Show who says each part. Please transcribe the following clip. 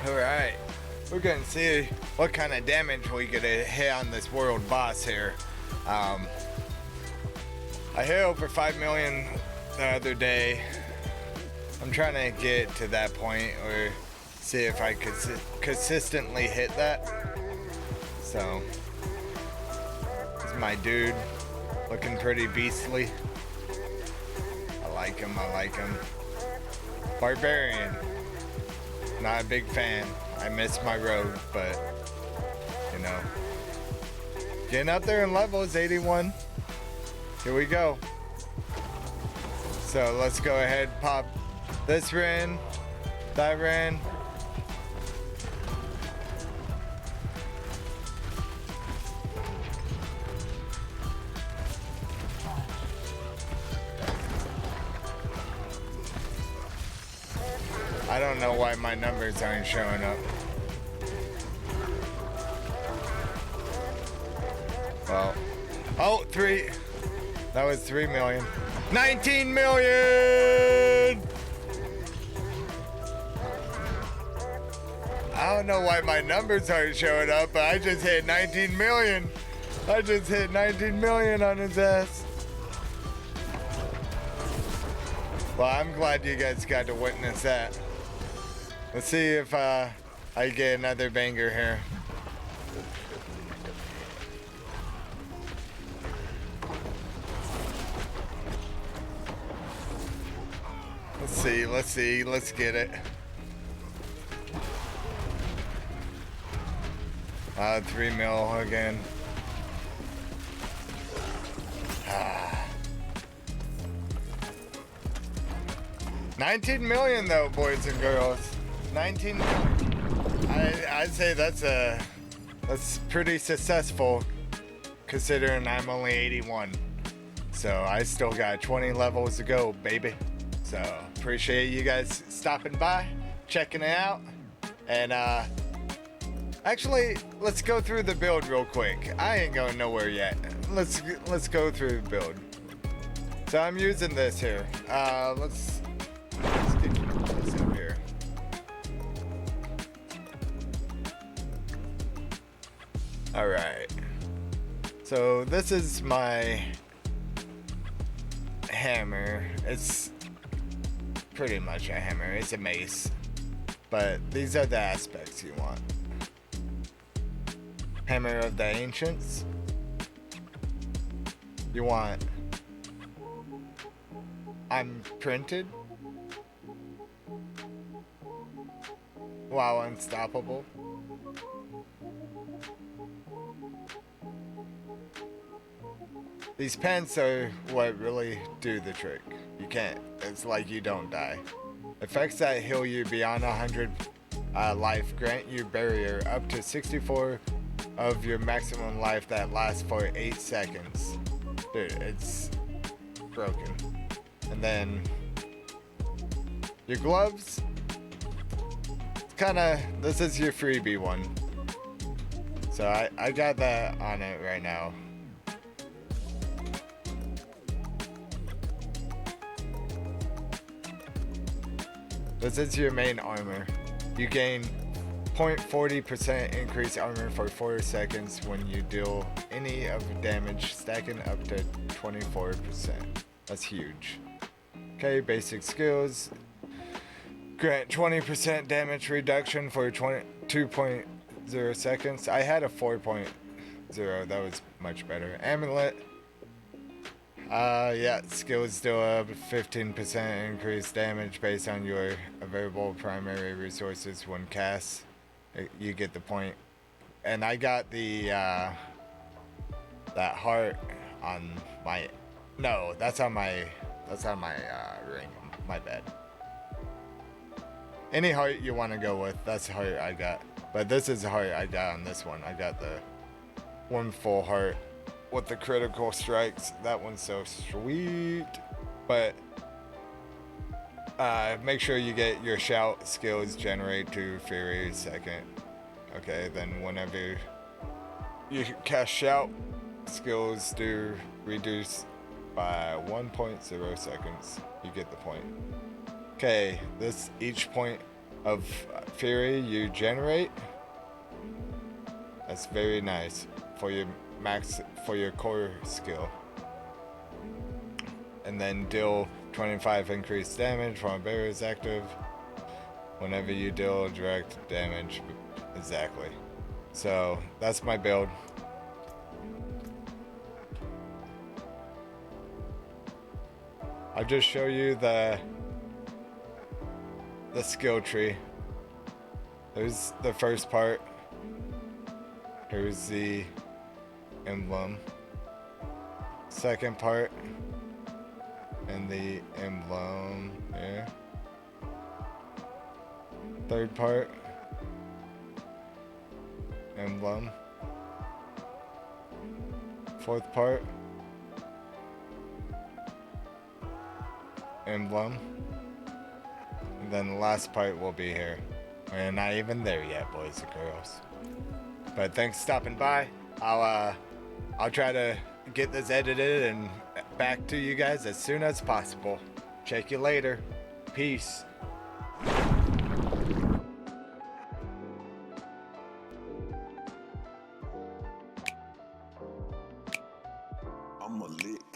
Speaker 1: Alright, we're gonna see what kind of damage we could hit on this world boss here. I hit over 5 million the other day. I'm trying to get to that point or see if I could consistently hit that. So, this is my dude, looking pretty beastly. I like him, I like him. Barbarian. Not a big fan. I miss my rogue, but you know, getting up there in levels. 81. Here we go. So let's go ahead, pop this ran, that ran. I don't know why my numbers aren't showing up. Well, oh, 3. That was 3 million. 19 million! I don't know why my numbers aren't showing up, but I just hit 19 million. I just hit 19 million on his ass. Well, I'm glad you guys got to witness that. Let's see if I get another banger here. Let's see, let's get it. 3 mil again. 19 million though, boys and girls. 19 million. I'd say that's pretty successful considering I'm only 81. So I still got 20 levels to go, baby. So appreciate you guys stopping by, checking it out. And actually, let's go through the build real quick. I ain't going nowhere yet. Let's go through the build. So I'm using this here. Let's get this up here. All right. So this is my hammer. It's pretty much a hammer. It's a mace. But these are the aspects you want. Hammer of the Ancients. You want Unprinted. Wow, Unstoppable. These pants are what really do the trick. You can't, it's like you don't die. Effects that heal you beyond 100 life grant you barrier up to 64 of your maximum life that lasts for 8 seconds. Dude, it's broken. And then your gloves, this is your freebie one. So I got that on it right now. This is your main armor. You gain 0.40% increased armor for 4 seconds when you deal any of the damage, stacking up to 24%. That's huge. Okay, basic skills. Grant 20% damage reduction for 2.0 seconds. I had a 4.0, that was much better. Amulet. Yeah, skills still have 15% increased damage based on your available primary resources when cast. You get the point. And I got the that heart on my, no, that's on my ring. My bad. Any heart you want to go with, that's the heart I got. But this is the heart I got on this one. I got the one full heart with the critical strikes. That one's so sweet. But make sure you get your shout skills generate to Fury second. Okay, then whenever you cast shout, skills do reduce by 1.0 seconds. You get the point. Okay, each point of fury you generate. That's very nice for your core skill. And then deal 25 increased damage while barrier is active whenever you deal direct damage. Exactly. So that's my build. I'll just show you the skill tree. There's the first part. Here's the emblem. Second part. And the emblem here. Third part. Emblem. Fourth part. Emblem. And then the last part will be here. We're not even there yet, boys and girls. But thanks for stopping by. I'll try to get this edited and back to you guys as soon as possible. Check you later. Peace.
Speaker 2: I'm a lick.